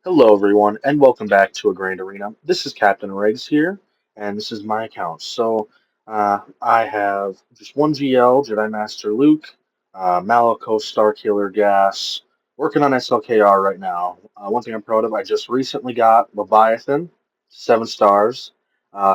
Hello, everyone, and welcome back to A Grand Arena. This is Captain Riggs here, and this is my account. I have just one GL, Jedi Master Luke, Malicos Starkiller Gas, working on SLKR right now. One thing I'm proud of, I just recently got Leviathan, 7 stars.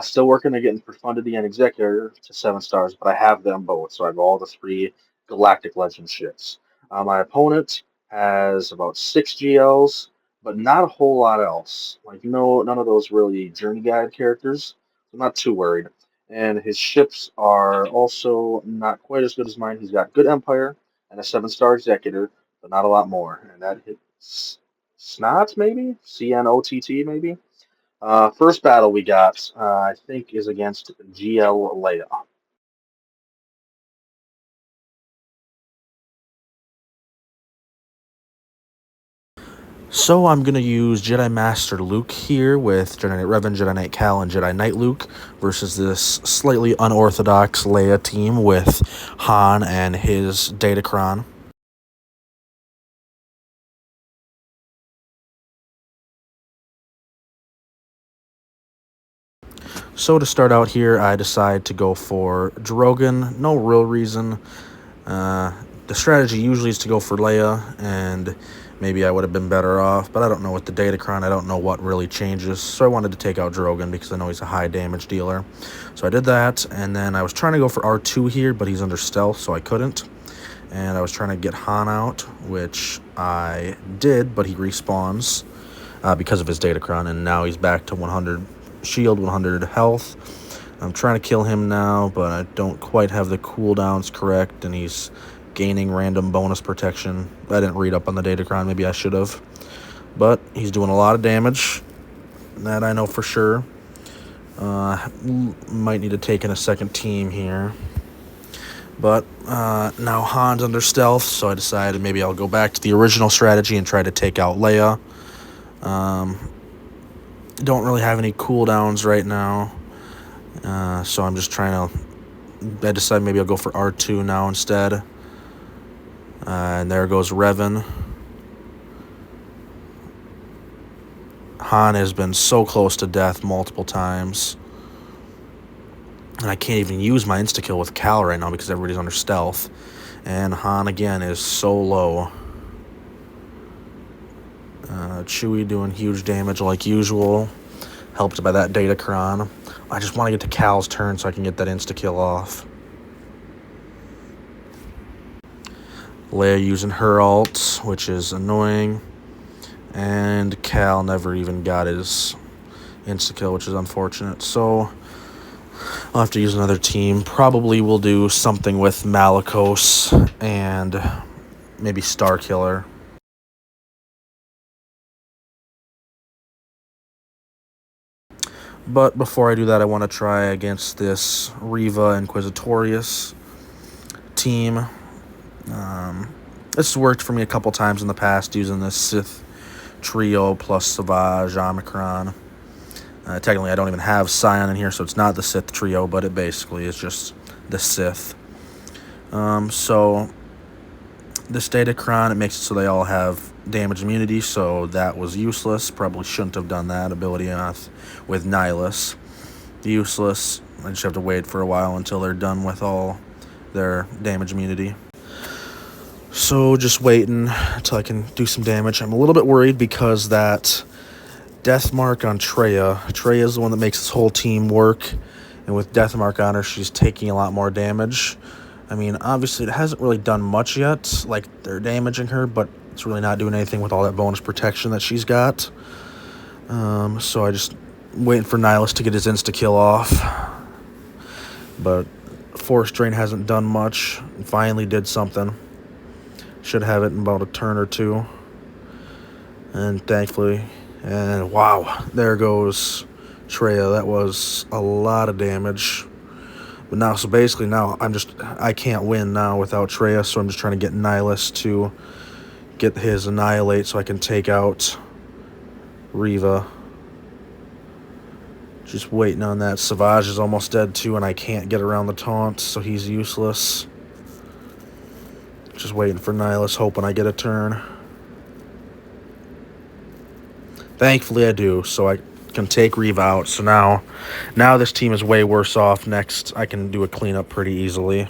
Still working to get Profundity and Executor to 7 stars, but I have them both, so I have all the three Galactic Legend ships. My opponent has about 6 GLs but not a whole lot else. Like, no, none of those really journey guide characters. I'm not too worried. And his ships are also not quite as good as mine. He's got good Empire and a 7 star Executor, but not a lot more. And that hits Snot, maybe? CNOTT, maybe? First battle we got, I think, is against GL Leia. So I'm going to use Jedi Master Luke here with Jedi Knight Revan, Jedi Knight Cal, and Jedi Knight Luke versus this slightly unorthodox Leia team with Han and his Datacron. So to start out here, I decide to go for Drogon. No real reason. The strategy usually is to go for Leia, and maybe I would have been better off, but I don't know with the Datacron. I don't know what really changes, so I wanted to take out Drogon because I know he's a high damage dealer. So I did that, and then I was trying to go for R2 here, but he's under stealth, so I couldn't. And I was trying to get Han out, which I did, but he respawns because of his Datacron, and now he's back to 100 shield, 100 health. I'm trying to kill him now, but I don't quite have the cooldowns correct, and he's gaining random bonus protection. I didn't read up on the Datacron, maybe I should have. But he's doing a lot of damage, that I know for sure. Might need to take in a second team here. But now Han's under stealth, so I decided maybe I'll go back to the original strategy and try to take out Leia. Don't really have any cooldowns right now, so I'm just trying to... I decided maybe I'll go for R2 now instead. And there goes Revan. Han has been so close to death multiple times. And I can't even use my insta-kill with Cal right now because everybody's under stealth. And Han, again, is so low. Chewie doing huge damage like usual. Helped by that Datacron. I just want to get to Cal's turn so I can get that insta-kill off. Leia using her ult, which is annoying. And Cal never even got his insta-kill, which is unfortunate. So I'll have to use another team. Probably will do something with Malicos and maybe Starkiller. But before I do that, I want to try against this Reva Inquisitorius team. This has worked for me a couple times in the past using this Sith trio plus Savage, Omicron. Technically, I don't even have Scion in here, so it's not the Sith trio, but it basically is just the Sith. So this Datacron, it makes it so they all have damage immunity, so that was useless. Probably shouldn't have done that ability with Nihilus. Useless. I just have to wait for a while until they're done with all their damage immunity. So just waiting until I can do some damage. I'm a little bit worried because that Death Mark on Traya. Traya is the one that makes this whole team work. And with Death Mark on her, she's taking a lot more damage. I mean, obviously, it hasn't really done much yet. Like, they're damaging her, but it's really not doing anything with all that bonus protection that she's got. So I just waiting for Nihilus to get his insta-kill off. But Force Drain hasn't done much. Finally did something. Should have it in about a turn or two. And thankfully... And wow, there goes Traya. That was a lot of damage. But now, so basically now I can't win now without Traya, so I'm just trying to get Nihilus to get his Annihilate so I can take out Reva. Just waiting on that. Savage is almost dead too, and I can't get around the taunt, so he's useless. Just waiting for Nihilus, hoping I get a turn. Thankfully, I do, so I can take Reeve out. So now this team is way worse off. Next, I can do a cleanup pretty easily.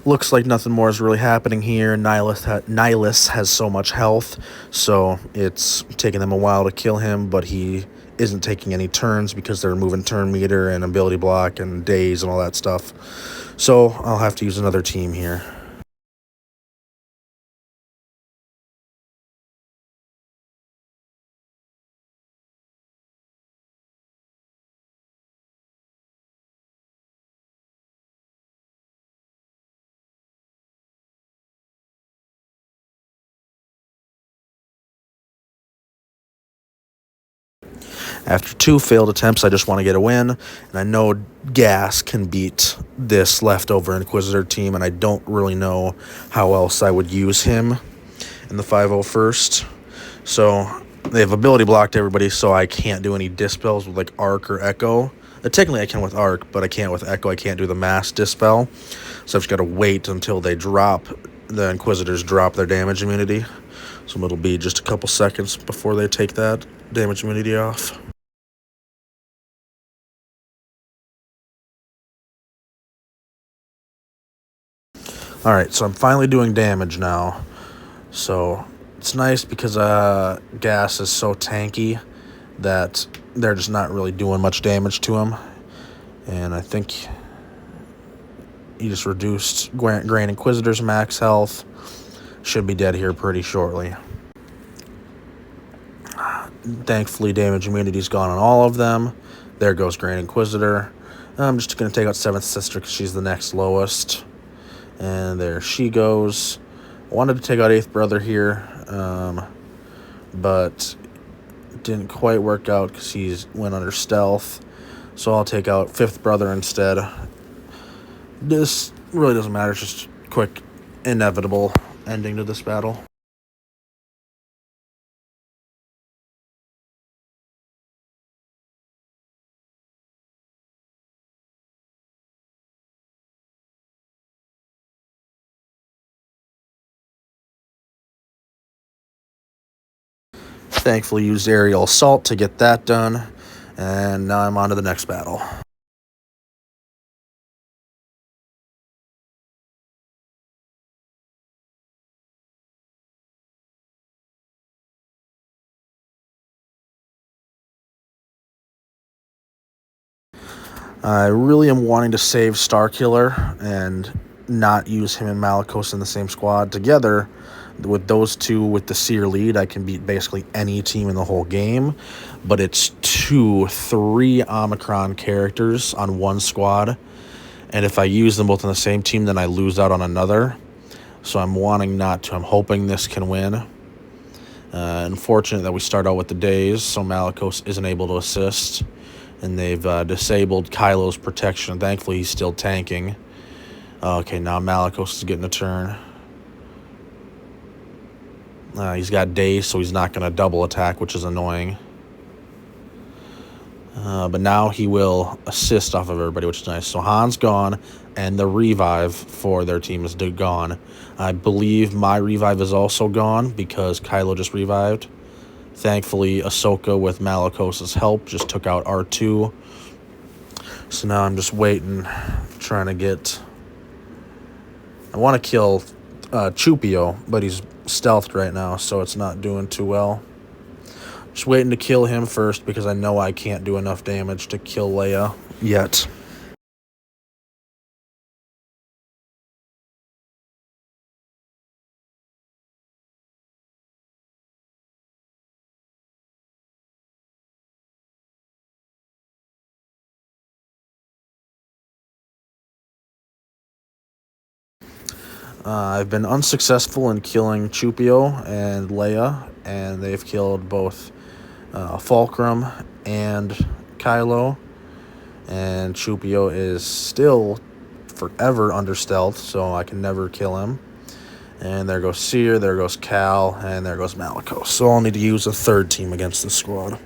Looks like nothing more is really happening here. Nihilus has so much health, so it's taking them a while to kill him, but he isn't taking any turns because they're moving turn meter and ability block and days and all that stuff. So I'll have to use another team here. After 2 failed attempts, I just want to get a win, and I know GAC can beat this leftover Inquisitor team, and I don't really know how else I would use him in the 501st. So they have ability blocked everybody, so I can't do any dispels with like Arc or Echo. Technically, I can with Arc, but I can't with Echo. I can't do the mass dispel, so I've just got to wait until they drop. The Inquisitors drop their damage immunity, so it'll be just a couple seconds before they take that damage immunity off. Alright, so I'm finally doing damage now. So it's nice because gas is so tanky that they're just not really doing much damage to him. And I think he just reduced Grand Inquisitor's max health. Should be dead here pretty shortly. Thankfully, damage immunity's gone on all of them. There goes Grand Inquisitor. I'm just going to take out 7th Sister because she's the next lowest. And there she goes. I wanted to take out 8th Brother here, but it didn't quite work out because he went under stealth. So I'll take out 5th Brother instead. This really doesn't matter. It's just a quick, inevitable ending to this battle. Thankfully used aerial assault to get that done, and now I'm on to the next battle. I really am wanting to save Starkiller and not use him and Malicos in the same squad. Together, with those two with the Seer lead, I can beat basically any team in the whole game. But it's 3 Omicron characters on one squad. And if I use them both on the same team, then I lose out on another. So I'm wanting not to. I'm hoping this can win. Unfortunate that we start out with the days, so Malicos isn't able to assist. And they've disabled Kylo's protection. Thankfully, he's still tanking. Okay, now Malicos is getting a turn. He's got daze, so he's not going to double attack, which is annoying. But now he will assist off of everybody, which is nice. So Han's gone, and the revive for their team is gone. I believe my revive is also gone because Kylo just revived. Thankfully, Ahsoka with Malicos' help just took out R2. So now I'm just waiting, trying to get... I want to kill Chupio, but he's stealthed right now, so it's not doing too well. Just waiting to kill him first because I know I can't do enough damage to kill Leia yet. I've been unsuccessful in killing Chupio and Leia, and they've killed both Fulcrum and Kylo. And Chupio is still forever under stealth, so I can never kill him. And there goes Seer, there goes Cal, and there goes Malicos. So I'll need to use a third team against this squad.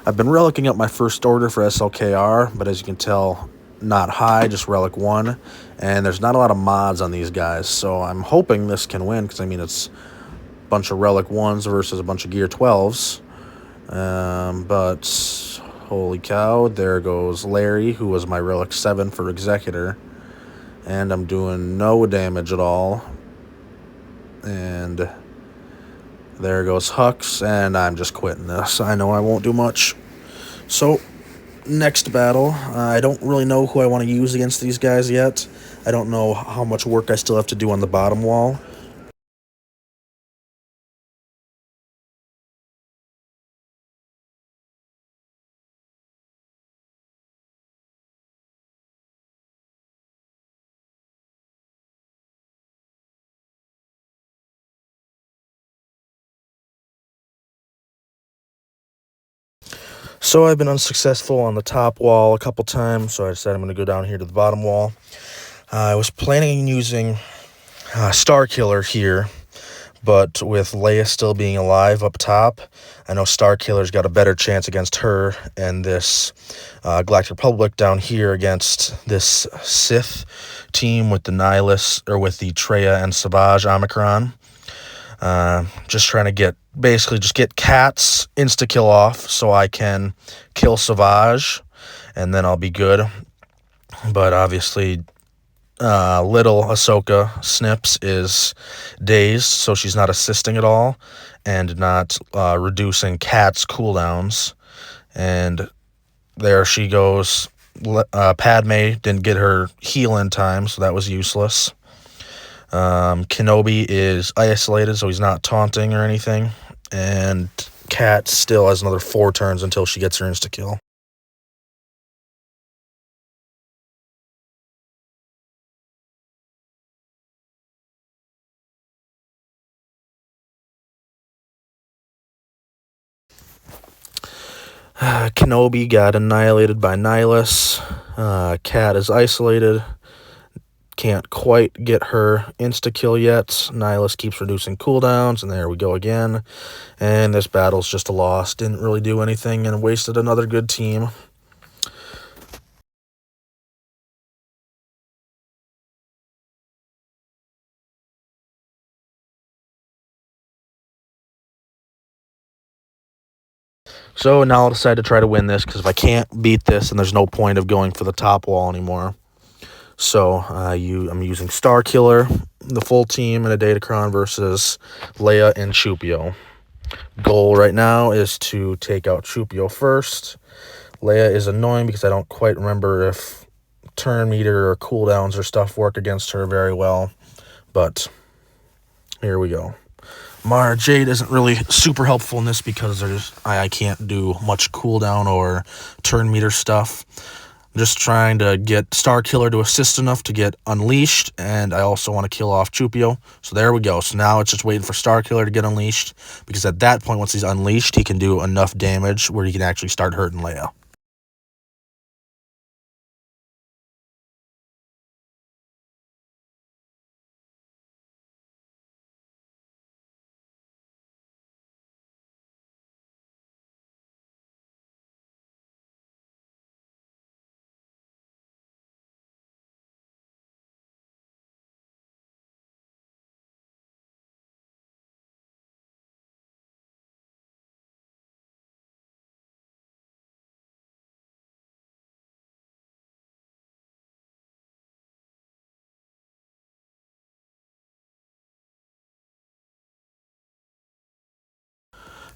I've been relicking up my first order for SLKR, but as you can tell, not high, just relic 1. And there's not a lot of mods on these guys, so I'm hoping this can win, because, I mean, it's a bunch of relic 1s versus a bunch of gear 12s. But holy cow, there goes Larry, who was my relic 7 for Executor. And I'm doing no damage at all. And there goes Hux, and I'm just quitting this. I know I won't do much. So, next battle, I don't really know who I want to use against these guys yet. I don't know how much work I still have to do on the bottom wall. So I've been unsuccessful on the top wall a couple times, so I decided I'm going to go down here to the bottom wall. I was planning on using Star Killer here, but with Leia still being alive up top, I know Star Killer's got a better chance against her and this Galactic Republic down here against this Sith team with the Nihilus, or with the Traya and Savage Omicron. Just trying to get Cats insta-kill off so I can kill Savage, and then I'll be good. But obviously, little Ahsoka Snips is dazed, so she's not assisting at all, and not reducing Cat's cooldowns. And there she goes. Padme didn't get her heal in time, so that was useless. Kenobi is isolated, so he's not taunting or anything. And Cat still has another 4 turns until she gets her insta-kill. Kenobi got annihilated by Nihilus. Cat is isolated. Can't quite get her insta-kill yet. Nihilus keeps reducing cooldowns, and there we go again. And this battle's just a loss. Didn't really do anything and wasted another good team. So now I'll decide to try to win this, because if I can't beat this, then there's no point of going for the top wall anymore. So I'm using Star Killer, the full team, and a Datacron versus Leia and Chupio. Goal right now is to take out Chupio first. Leia is annoying because I don't quite remember if turn meter or cooldowns or stuff work against her very well. But here we go. Mara Jade isn't really super helpful in this because I can't do much cooldown or turn meter stuff. I'm just trying to get Star Killer to assist enough to get Unleashed, and I also want to kill off Chupio. So there we go. So now it's just waiting for Star Killer to get Unleashed, because at that point, once he's Unleashed, he can do enough damage where he can actually start hurting Leia.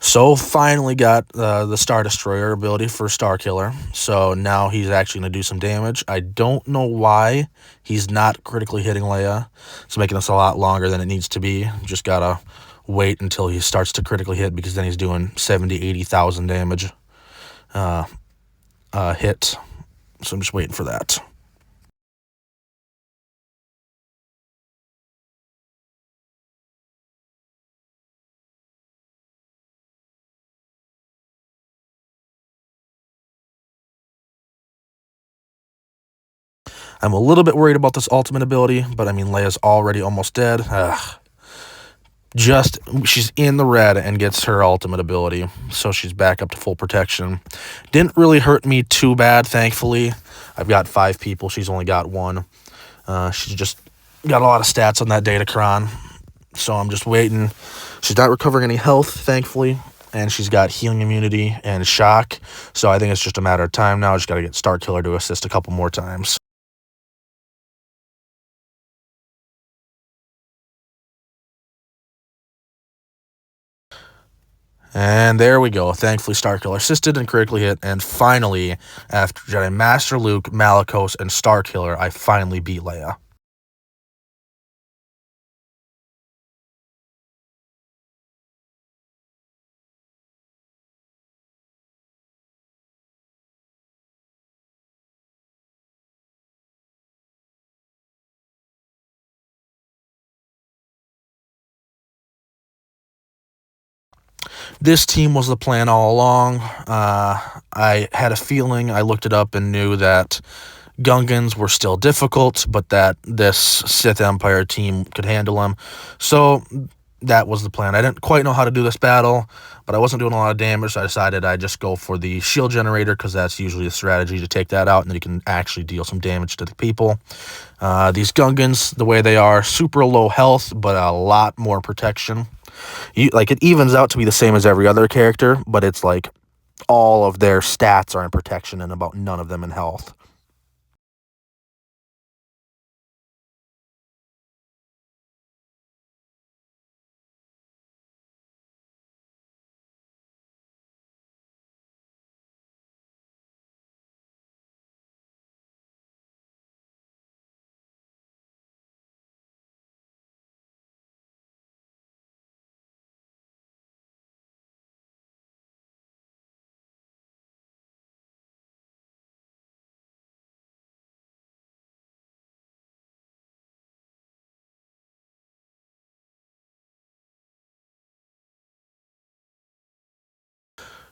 So finally got the Star Destroyer ability for Star Killer. So now he's actually going to do some damage. I don't know why he's not critically hitting Leia. It's making this a lot longer than it needs to be. Just got to wait until he starts to critically hit, because then he's doing 70,000-80,000 damage hit. So I'm just waiting for that. I'm a little bit worried about this ultimate ability, but I mean, Leia's already almost dead. She's in the red and gets her ultimate ability, so she's back up to full protection. Didn't really hurt me too bad, thankfully. I've got 5 people. She's only got 1. She's just got a lot of stats on that Datacron, so I'm just waiting. She's not recovering any health, thankfully, and she's got healing immunity and shock, so I think it's just a matter of time now. I just got to get Starkiller to assist a couple more times. And there we go. Thankfully, Starkiller assisted and critically hit. And finally, after Jedi Master Luke, Malicos, and Starkiller, I finally beat Leia. This team was the plan all along. I had a feeling. I looked it up and knew that Gungans were still difficult, but that this Sith Empire team could handle them. So that was the plan. I didn't quite know how to do this battle, but I wasn't doing a lot of damage, so I decided I'd just go for the shield generator, because that's usually the strategy, to take that out, and then you can actually deal some damage to the people. These Gungans, the way they are, super low health, but a lot more protection. It evens out to be the same as every other character, but it's like all of their stats are in protection and about none of them in health.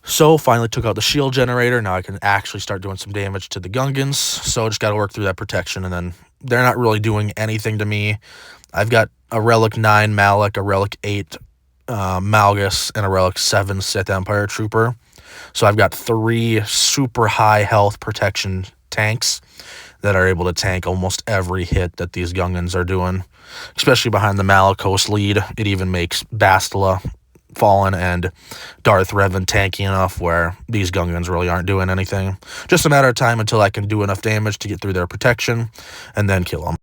So finally took out the shield generator. Now I can actually start doing some damage to the Gungans. So just got to work through that protection, and then they're not really doing anything to me. I've got a Relic 9 Malak, a Relic 8 Malgus, and a Relic 7 Sith Empire Trooper. So I've got 3 super high health protection tanks that are able to tank almost every hit that these Gungans are doing, especially behind the Malicos lead. It even makes Bastila Fallen and Darth Revan tanky enough where these Gungans really aren't doing anything. Just a matter of time until I can do enough damage to get through their protection and then kill them.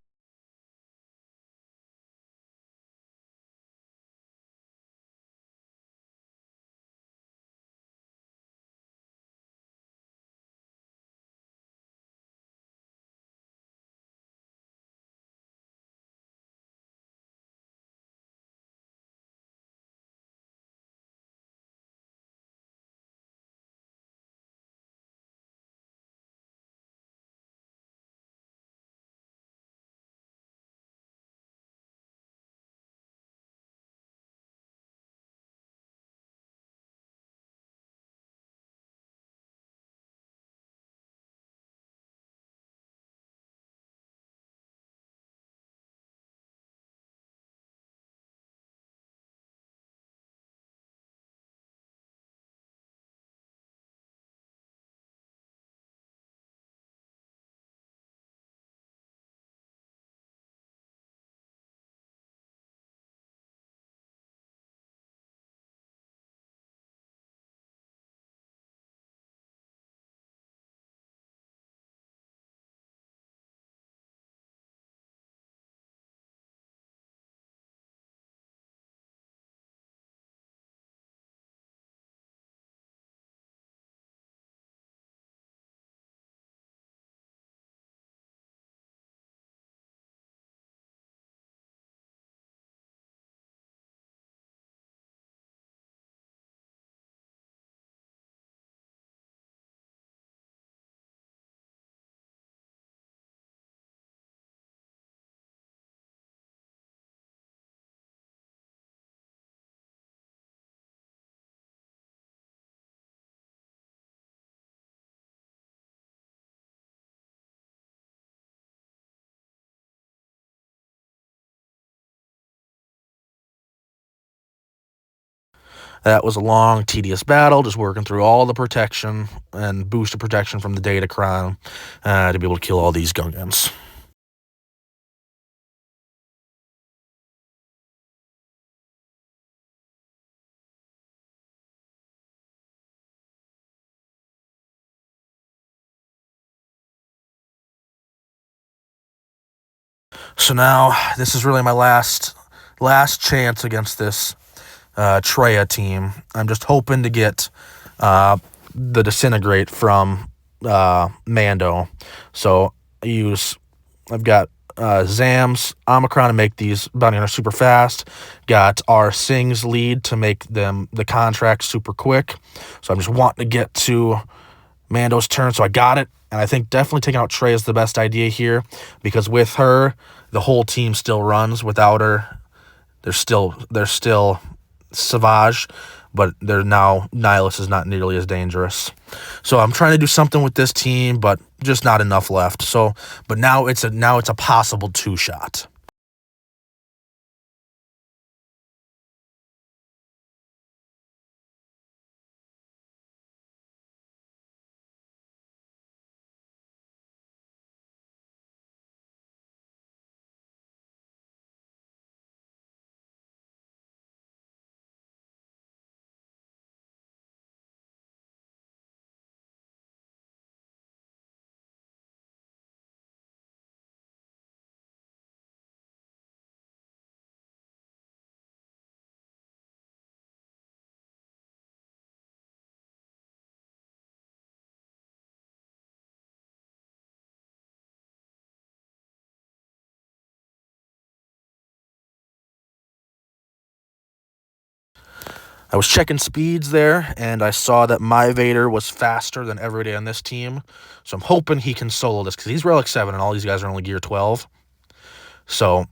That was a long, tedious battle, just working through all the protection and booster protection from the Datacron to be able to kill all these Gungans. So now this is really my last chance against this Treya team. I'm just hoping to get the Disintegrate from Mando. So I've got Zam's Omicron to make these bounty hunters super fast. Got our Sing's lead to make them the contract super quick. So I'm just wanting to get to Mando's turn, so I got it. And I think definitely taking out Trey is the best idea here, because with her, the whole team still runs. Without her, they're still Savage, but they're now Nihilus is not nearly as dangerous. So I'm trying to do something with this team, but just not enough left. So, but now it's a possible 2-shot. I was checking speeds there, and I saw that my Vader was faster than everybody on this team. So I'm hoping he can solo this, because he's Relic 7, and all these guys are only Gear 12. So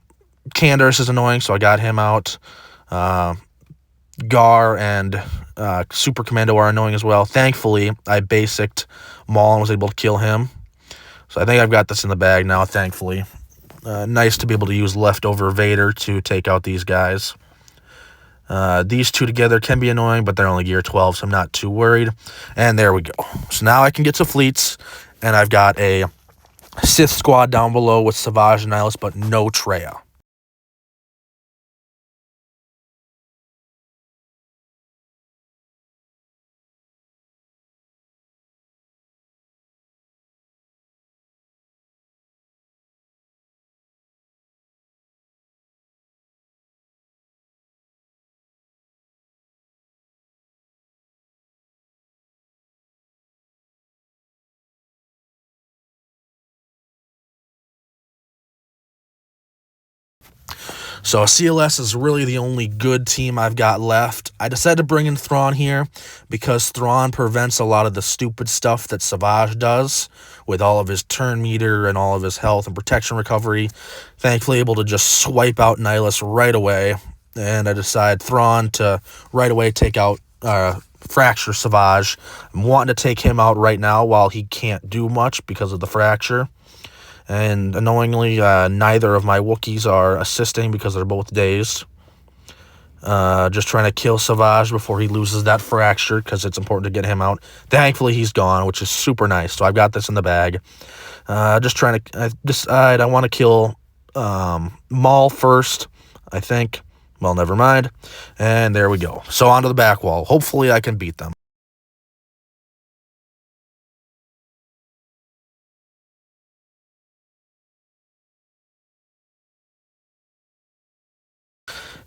Candace is annoying, so I got him out. Gar and Super Commando are annoying as well. Thankfully, I basicked Maul and was able to kill him. So I think I've got this in the bag now, thankfully. Nice to be able to use leftover Vader to take out these guys. These two together can be annoying, but they're only Gear 12, so I'm not too worried. And there we go. So now I can get to fleets, and I've got a Sith squad down below with Savage and Nihilus, but no Treya. So CLS is really the only good team I've got left. I decided to bring in Thrawn here because Thrawn prevents a lot of the stupid stuff that Savage does with all of his turn meter and all of his health and protection recovery. Thankfully able to just swipe out Nihilus right away. And I decided Thrawn to right away take out Fracture Savage. I'm wanting to take him out right now while he can't do much because of the fracture. And annoyingly, neither of my Wookiees are assisting because they're both dazed. Just trying to kill Savage before he loses that fracture, because it's important to get him out. Thankfully, he's gone, which is super nice. So I've got this in the bag. Just trying to decide I want to kill Maul first, I think. Well, never mind. And there we go. So onto the back wall. Hopefully I can beat them.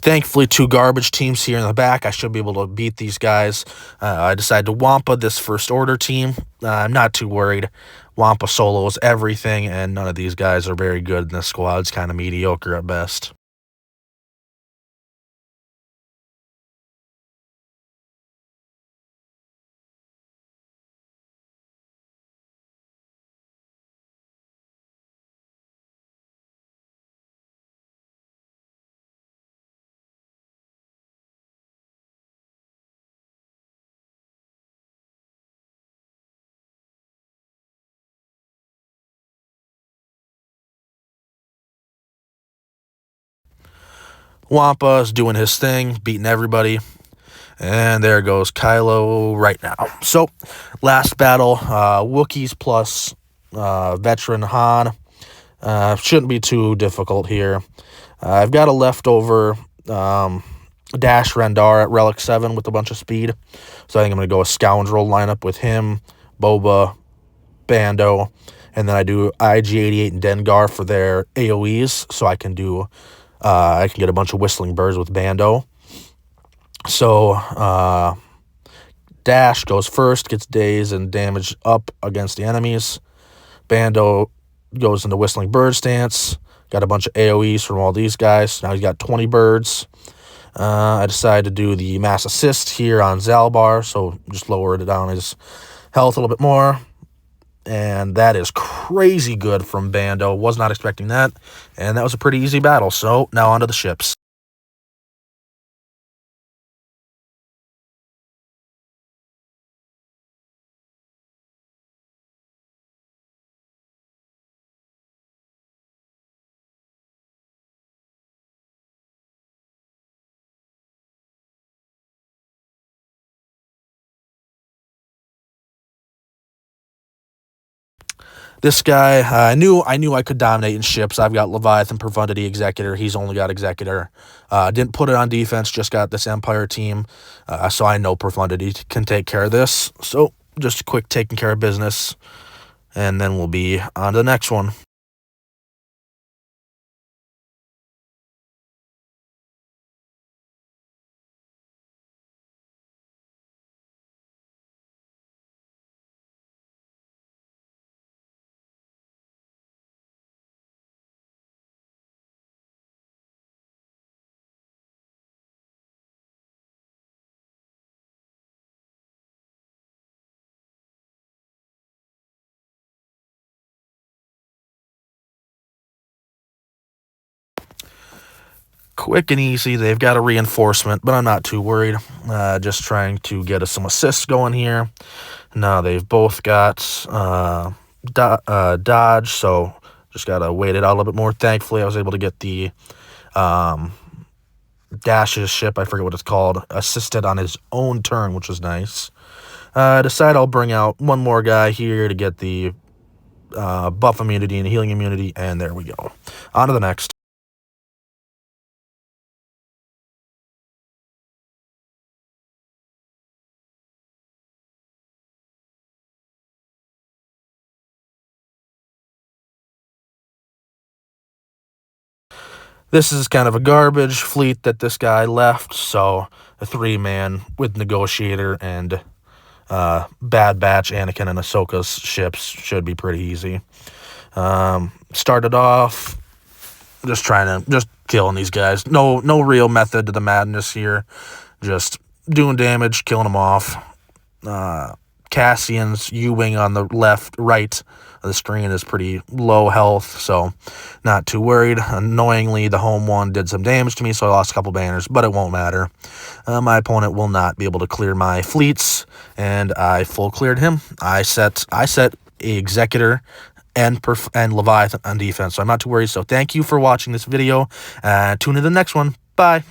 Thankfully, two garbage teams here in the back. I should be able to beat these guys. I decided to Wampa this First Order team. I'm not too worried. Wampa solos everything, and none of these guys are very good in this squad. It's kind of mediocre at best. Wampa is doing his thing, beating everybody. And there goes Kylo right now. So, last battle, Wookiees plus veteran Han. Shouldn't be too difficult here. I've got a leftover Dash Rendar at Relic 7 with a bunch of speed. So I think I'm going to go a Scoundrel lineup with him, Boba, Bando, and then I do IG-88 and Dengar for their AoEs, so I can do I can get a bunch of Whistling Birds with Bando. So Dash goes first, gets daze and damage up against the enemies. Bando goes into Whistling Bird stance. Got a bunch of AoEs from all these guys. Now he's got 20 birds. I decided to do the mass assist here on Zalbar, so just lowered down his health a little bit more. And that is crazy good from Bando. Was not expecting that. And that was a pretty easy battle. So now onto the ships. This guy, I knew I could dominate in ships. I've got Leviathan, Profundity, Executor. He's only got Executor. Didn't put it on defense, just got this Empire team. So I know Profundity can take care of this. So just a quick taking care of business. And then we'll be on to the next one. Quick and easy. They've got a reinforcement, but I'm not too worried. Just trying to get us some assists going here. Now they've both got dodge, so just got to wait it out a little bit more. Thankfully, I was able to get the Dash's ship, I forget what it's called, assisted on his own turn, which was nice. I decide I'll bring out one more guy here to get the buff immunity and healing immunity, and there we go. On to the next. This is kind of a garbage fleet that this guy left, so a 3-man with Negotiator and Bad Batch, Anakin, and Ahsoka's ships should be pretty easy. Started off just killing these guys. No real method to the madness here. Just doing damage, killing them off. Cassian's U-Wing on the right of the screen is pretty low health, so not too worried. Annoyingly, the home one did some damage to me, so I lost a couple banners, but it won't matter. My opponent will not be able to clear my fleets, and I full cleared him. I set Executor and Leviathan on defense, so I'm not too worried. So thank you for watching this video. Tune in to the next one. Bye.